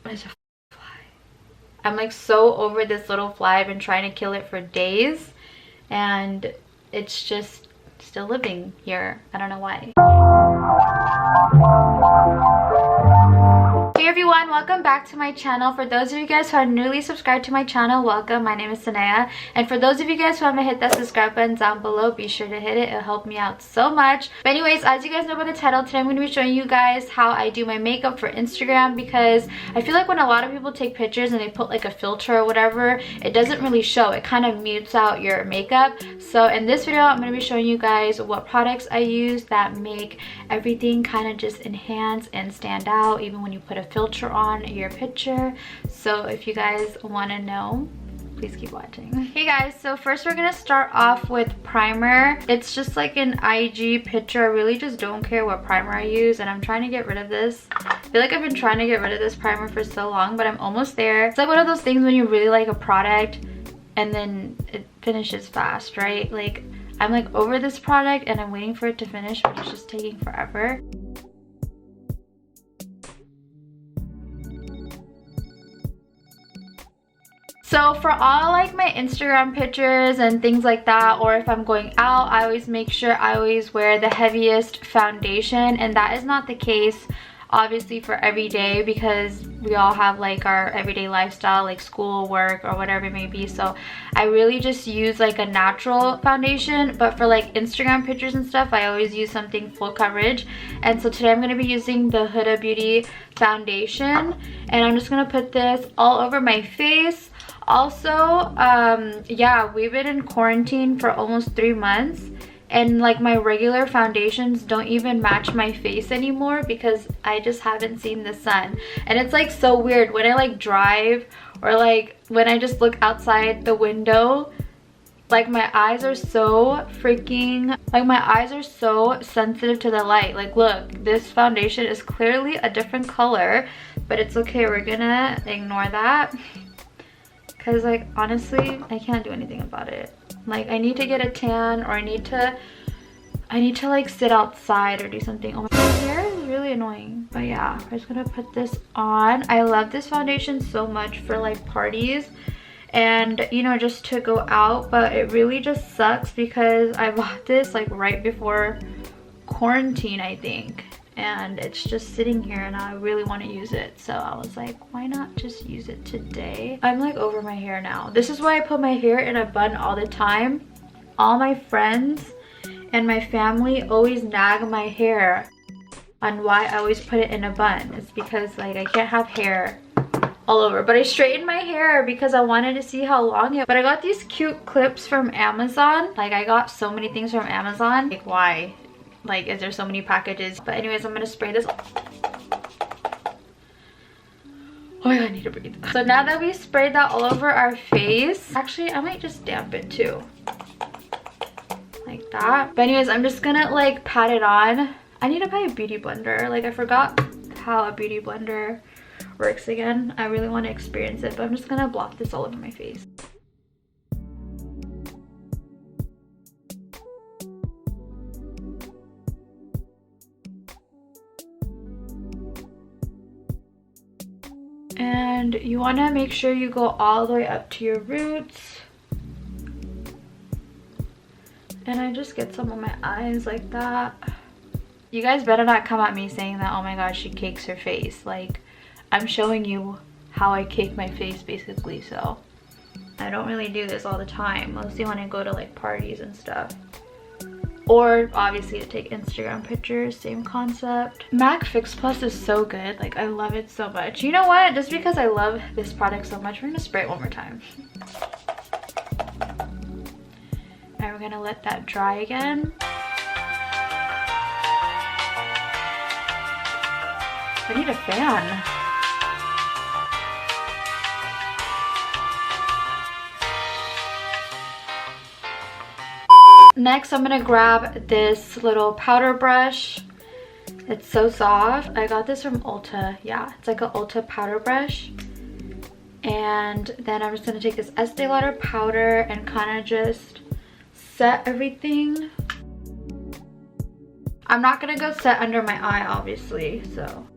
It's a fly. I'm like so over this little fly. I've been trying to kill it for days and it's just still living here. I don't know why. Hey everyone, welcome back to my channel. For those of you guys who are newly subscribed to my channel, welcome. My name is Suneha, and for those of you guys who haven't hit that subscribe button down below, be sure to hit it. It'll help me out so much. But anyways, as you guys know by the title, today I'm going to be showing you guys how I do my makeup for Instagram, because I feel like when a lot of people take pictures and they put like a filter or whatever, it doesn't really show. It kind of mutes out your makeup. So in this video, I'm going to be showing you guys what products I use that make everything kind of just enhance and stand out even when you put a filter on your picture. So if you guys want to know, please keep watching. Hey guys, so first we're gonna start off with primer. It's just like an IG picture. I really just don't care what primer I use, and I'm trying to get rid of this. I feel like I've been trying to get rid of this primer for so long, but I'm almost there. It's like one of those things when you really like a product and then it finishes fast, right? Like I'm like over this product and I'm waiting for it to finish, but it's just taking forever. So for all like my Instagram pictures and things like that, or if I'm going out, I always make sure I always wear the heaviest foundation, and that is not the case obviously for every day, because we all have like our everyday lifestyle, like school, work, or whatever it may be. So I really just use like a natural foundation, but for like Instagram pictures and stuff, I always use something full coverage. And so today I'm going to be using the Huda Beauty foundation, and I'm just going to put this all over my face. Also, yeah, we've been in quarantine for almost 3 months, and like my regular foundations don't even match my face anymore because I just haven't seen the sun. And it's like so weird when I like drive, or like when I just look outside the window, like my eyes are so freaking, like my eyes are so sensitive to the light. Like look, this foundation is clearly a different color, but it's okay, we're gonna ignore that. Because like honestly, I can't do anything about it. Like I need to get a tan, or I need to like sit outside or do something. Oh my god, my hair is really annoying. But yeah, I'm just gonna put this on. I love this foundation so much for like parties and, you know, just to go out. But it really just sucks because I bought this like right before quarantine, I think. And it's just sitting here and I really want to use it, so I was like, why not just use it today? I'm like over my hair now. This is why I put my hair in a bun all the time. All my friends and my family always nag my hair on why I always put it in a bun. It's because like I can't have hair all over. But I straightened my hair because I wanted to see how long it. But I got these cute clips from Amazon. Like I got so many things from Amazon. Like why? Like, is there so many packages? But anyways, I'm gonna spray this. Oh my god, I need to breathe. So now that we sprayed that all over our face, actually I might just damp it too, like that. But anyways, I'm just gonna like pat it on. I need to buy a beauty blender. Like I forgot how a beauty blender works again. I really want to experience it, but I'm just gonna blot this all over my face. And you want to make sure you go all the way up to your roots. And I just get some on my eyes like that. You guys better not come at me saying that, oh my gosh, she cakes her face. Like, I'm showing you how I cake my face basically, so. I don't really do this all the time, mostly when I go to like parties and stuff. Or obviously to take Instagram pictures, same concept. MAC Fix Plus is so good. Like I love it so much. You know what? Just because I love this product so much, we're gonna spray it one more time. And we're gonna let that dry again. I need a fan. Next, I'm gonna grab this little powder brush. It's so soft. I got this from Ulta. Yeah, it's like an Ulta powder brush. And then I'm just gonna take this Estee Lauder powder and kind of just set everything. I'm not gonna go set under my eye, obviously, so.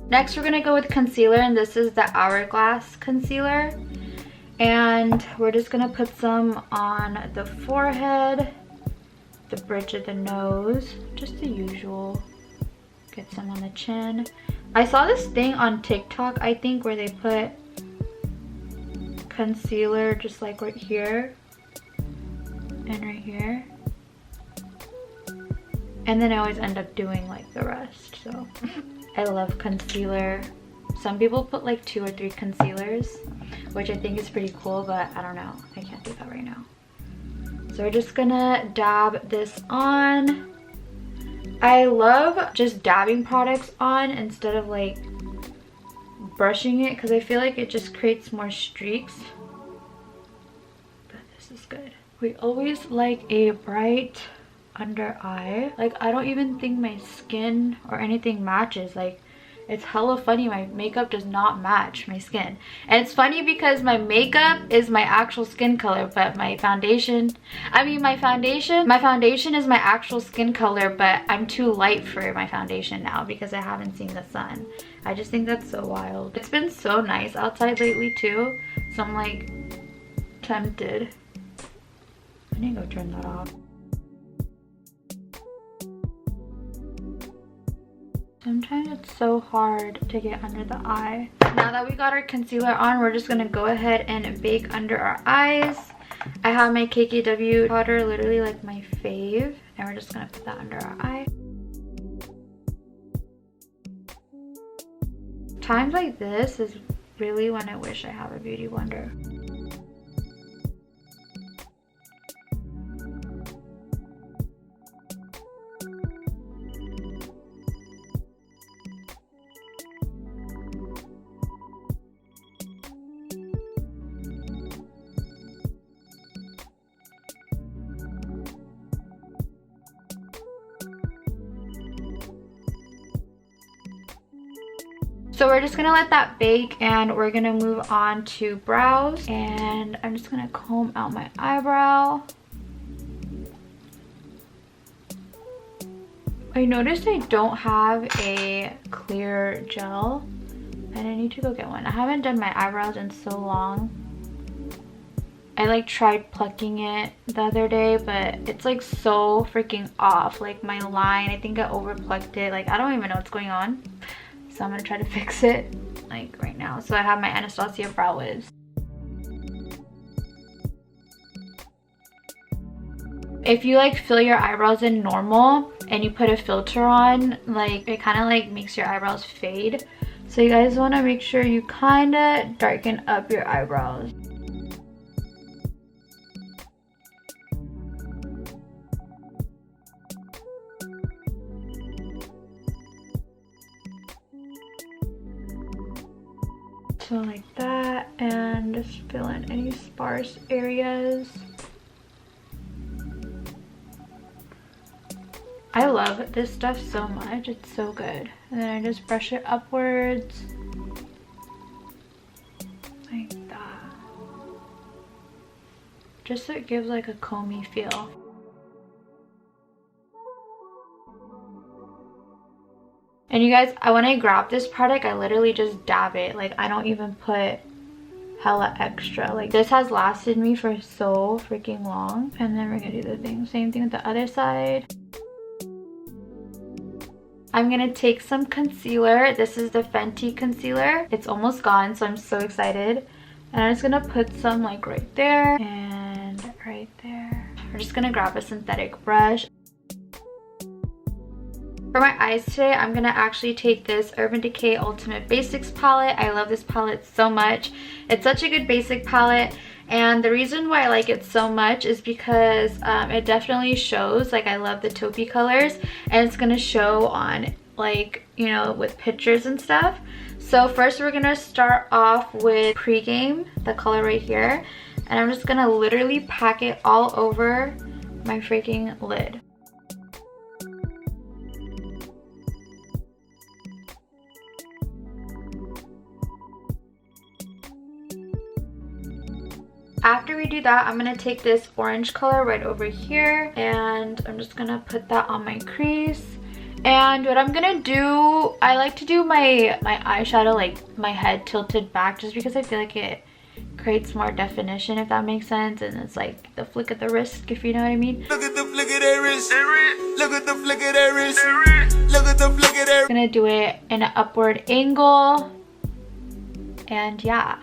Next, we're gonna go with concealer, and this is the Hourglass concealer. And we're just gonna put some on the forehead, the bridge of the nose, just the usual. Get some on the chin. I saw this thing on TikTok, I think, where they put concealer just like right here and right here. And then I always end up doing like the rest, so. I love concealer. Some people put like 2 or 3 concealers, which I think is pretty cool, but I don't know. I can't do that right now. So we're just gonna dab this on. I love just dabbing products on instead of like brushing it, because I feel like it just creates more streaks. But this is good. We always like a bright under eye. Like, I don't even think my skin or anything matches. Like, it's hella funny, my makeup does not match my skin. And it's funny because my makeup is my actual skin color, but my foundation, my foundation is my actual skin color, but I'm too light for my foundation now because I haven't seen the sun. I just think that's so wild. It's been so nice outside lately too, so I'm like tempted. I need to go turn that off. Sometimes it's so hard to get under the eye. Now that we got our concealer on, we're just gonna go ahead and bake under our eyes. I have my KKW powder, literally like my fave, and we're just gonna put that under our eye. Times like this is really when I wish I have a beauty blender. So we're just gonna let that bake, and we're gonna move on to brows. And I'm just gonna comb out my eyebrow. I noticed I don't have a clear gel, and I need to go get one. I haven't done my eyebrows in so long. I like tried plucking it the other day, but it's like so freaking off. Like my line, I think I over plucked it. Like, I don't even know what's going on. So I'm gonna try to fix it like right now. So I have my Anastasia brow wiz. If you like fill your eyebrows in normal and you put a filter on, like it kind of like makes your eyebrows fade. So you guys want to make sure you kind of darken up your eyebrows. So like that, and just fill in any sparse areas. I love this stuff so much, it's so good. And then I just brush it upwards like that, just so it gives like a comby feel. And you guys, when I grab this product, I literally just dab it. Like, I don't even put hella extra. Like, this has lasted me for so freaking long. And then we're gonna do the same thing with the other side. I'm gonna take some concealer. This is the Fenty concealer. It's almost gone, so I'm so excited. And I'm just gonna put some like right there and right there. We're just gonna grab a synthetic brush. For my eyes today, I'm gonna actually take this Urban Decay Ultimate Basics palette. I love this palette so much. It's such a good basic palette, and the reason why I like it so much is because it definitely shows. Like, I love the taupey colors, and it's gonna show on, like, you know, with pictures and stuff. So first we're gonna start off with Pregame, the color right here, and I'm just gonna literally pack it all over my freaking lid. After we do that, I'm gonna take this orange color right over here, and I'm just gonna put that on my crease. And what I'm gonna do, I like to do my eyeshadow like my head tilted back just because I feel like it creates more definition, if that makes sense, and it's like the flick of the wrist, if you know what I mean. Look at the flick of that wrist. Look at the flick of that wrist. Look at the flick of that. I'm gonna do it in an upward angle. And yeah,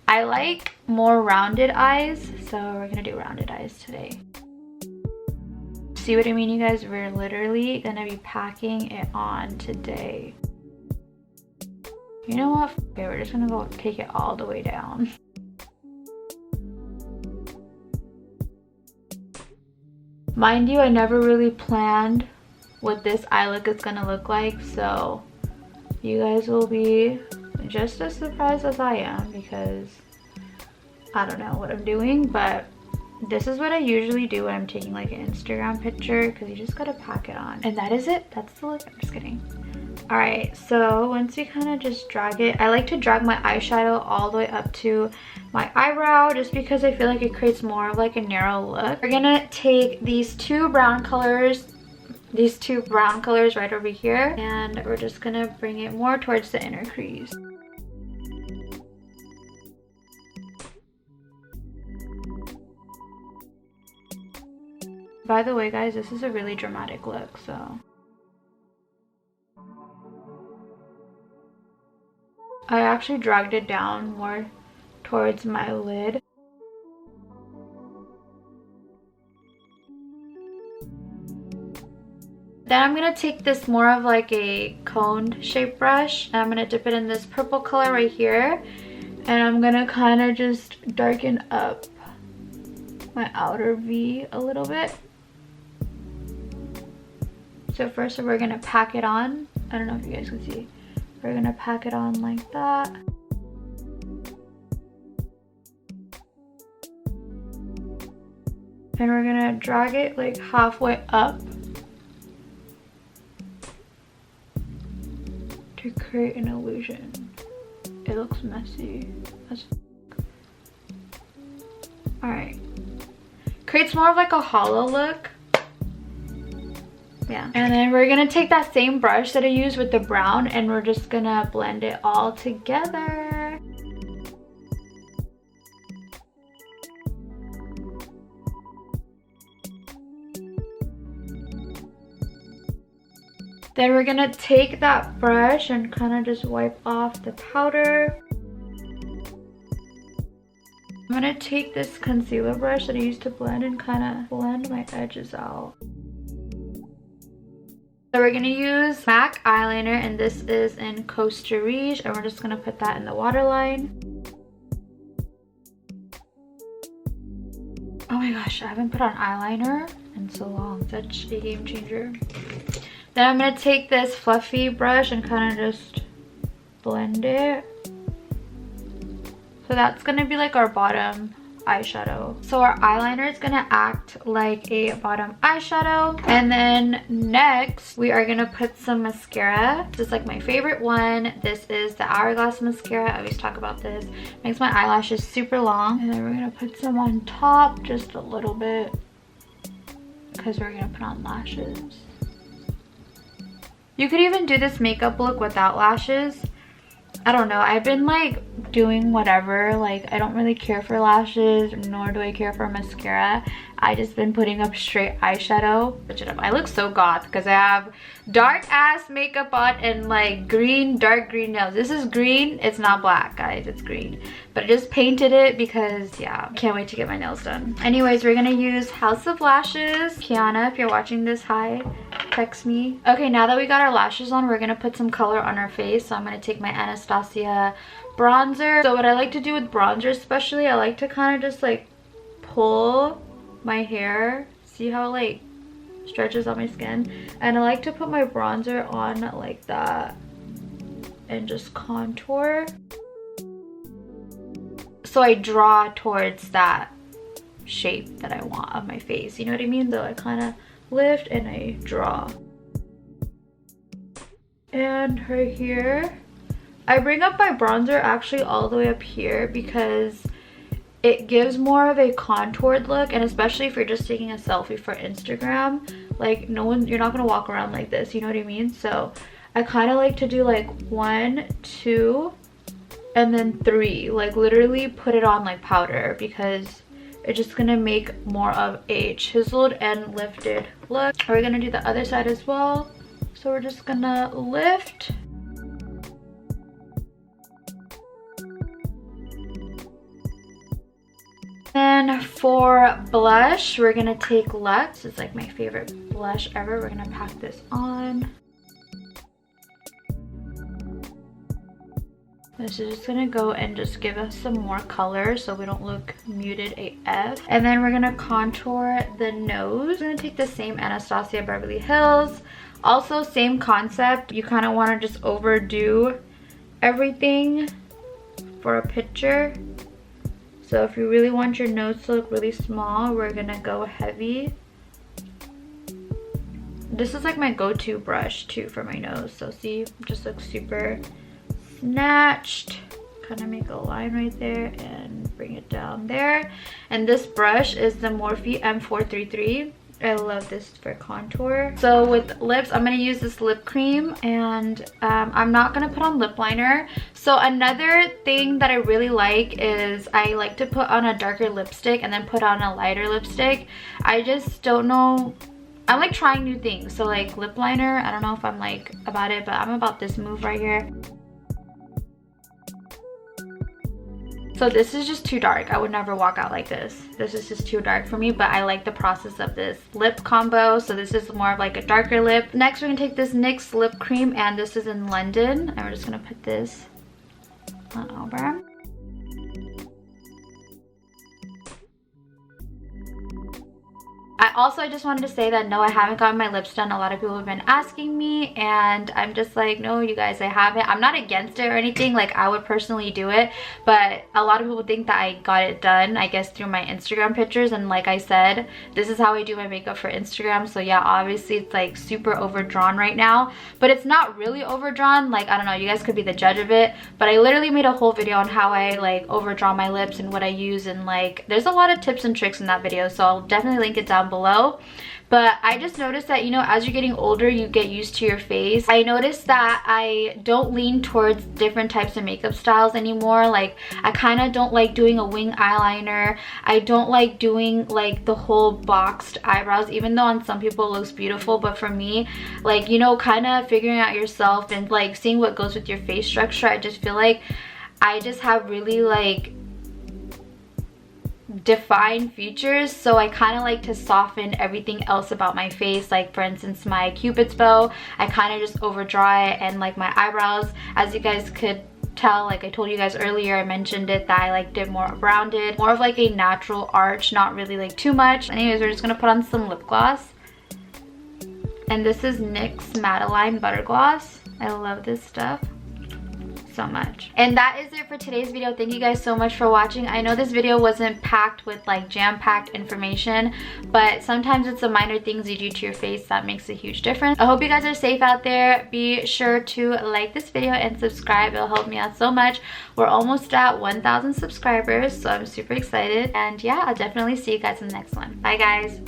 I like more rounded eyes, so we're gonna do rounded eyes today. See what I mean, you guys? We're literally gonna be packing it on today. You know what? Okay, we're just gonna go take it all the way down. Mind you, I never really planned what this eye look is gonna look like, so you guys will be just as surprised as I am because I don't know what I'm doing, but this is what I usually do when I'm taking like an Instagram picture, because you just gotta pack it on. And that is it. That's the look. I'm just kidding. Alright, so once you kind of just drag it, I like to drag my eyeshadow all the way up to my eyebrow just because I feel like it creates more of like a narrow look. We're gonna take these two brown colors right over here, and we're just gonna bring it more towards the inner crease. By the way, guys, this is a really dramatic look, so I actually dragged it down more towards my lid. Then I'm gonna take this more of like a coned shape brush, and I'm gonna dip it in this purple color right here, and I'm gonna kind of just darken up my outer V a little bit. So first we're gonna pack it on. I don't know if you guys can see. We're gonna pack it on like that. And we're gonna drag it like halfway up to create an illusion. It looks messy as fuck. Alright. Creates more of like a hollow look. Yeah. And then we're gonna take that same brush that I used with the brown, and we're just gonna blend it all together. Then we're gonna take that brush and kind of just wipe off the powder. I'm gonna take this concealer brush that I used to blend and kind of blend my edges out. So we're gonna use MAC eyeliner, and this is in Costa Riche, and we're just gonna put that in the waterline. Oh my gosh, I haven't put on eyeliner in so long. Such a game changer. Then I'm gonna take this fluffy brush and kind of just blend it. So that's gonna be like our bottom eyeshadow. So our eyeliner is gonna act like a bottom eyeshadow, and then next we are gonna put some mascara. This is like my favorite one. This is the Hourglass mascara. I always talk about this. Makes my eyelashes super long. And then we're gonna put some on top, just a little bit, because we're gonna put on lashes. You could even do this makeup look without lashes. I don't know, I've been like doing whatever. Like, I don't really care for lashes, nor do I care for mascara. I just been putting up straight eyeshadow. I look so goth because I have dark ass makeup on and like green, dark green nails. This is green, it's not black, guys, it's green. But I just painted it because, yeah, can't wait to get my nails done. Anyways, we're gonna use House of Lashes. Kiana, if you're watching this, hi, text me. Okay, now that we got our lashes on, we're gonna put some color on our face. So I'm gonna take my Anastasia bronzer. So what I like to do with bronzer especially, I like to kind of just like pull my hair. See how it like stretches on my skin? And I like to put my bronzer on like that and just contour. So I draw towards that shape that I want of my face. You know what I mean? Though I kind of lift and I draw. And right here, I bring up my bronzer actually all the way up here because it gives more of a contoured look, and especially if you're just taking a selfie for Instagram, like you're not gonna walk around like this, you know what I mean? So I kind of like to do like 1, 2, and then 3, like literally put it on like powder, because it's just gonna make more of a chiseled and lifted look. We're gonna do the other side as well, so we're just gonna lift. Then for blush, we're gonna take Luxe. It's like my favorite blush ever. We're gonna pack this on. This is just gonna go and just give us some more color so we don't look muted AF. And then we're gonna contour the nose. I'm gonna take the same Anastasia Beverly Hills. Also, same concept. You kind of want to just overdo everything for a picture. So if you really want your nose to look really small, we're gonna go heavy. This is like my go-to brush too for my nose. So see, just looks super snatched. Kind of make a line right there and bring it down there. And this brush is the Morphe M433. I love this for contour. So with lips, I'm going to use this lip cream, and I'm not going to put on lip liner. So another thing that I really like is I like to put on a darker lipstick and then put on a lighter lipstick. I just don't know. I'm like trying new things. So like lip liner, I don't know if I'm like about it, but I'm about this move right here. So this is just too dark. I would never walk out like this. This is just too dark for me, but I like the process of this lip combo. So this is more of like a darker lip. Next, we're gonna take this NYX lip cream, and this is in London. And we're just gonna put this on over. I just wanted to say that no, I haven't gotten my lips done. A lot of people have been asking me, and I'm just like, no, you guys, I haven't. I'm not against it or anything. Like, I would personally do it, but a lot of people think that I got it done, I guess, through my Instagram pictures. And like I said, this is how I do my makeup for Instagram. So yeah, obviously it's like super overdrawn right now, but it's not really overdrawn. Like, I don't know, you guys could be the judge of it, but I literally made a whole video on how I like overdraw my lips and what I use, and like there's a lot of tips and tricks in that video, so I'll definitely link it down below. But I just noticed that, you know, as you're getting older, you get used to your face. I noticed that I don't lean towards different types of makeup styles anymore. Like, I kind of don't like doing a wing eyeliner. I don't like doing like the whole boxed eyebrows, even though on some people it looks beautiful. But for me, like, you know, kind of figuring out yourself and like seeing what goes with your face structure, I just feel like I just have really like defined features, so I kind of like to soften everything else about my face. Like, for instance, my Cupid's bow, I kind of just overdraw it, and like my eyebrows, as you guys could tell, like I told you guys earlier, I mentioned it, that I liked it more rounded, more of like a natural arch, not really like too much. Anyways, we're just gonna put on some lip gloss, and this is NYX Madeleine Butter Gloss. I love this stuff so much. And that is it for today's video. Thank you guys so much for watching. I know this video wasn't packed with like jam-packed information, but sometimes it's the minor things you do to your face that makes a huge difference. I hope you guys are safe out there. Be sure to like this video and subscribe. It'll help me out so much. We're almost at 1,000 subscribers, so I'm super excited. And yeah, I'll definitely see you guys in the next one. Bye guys.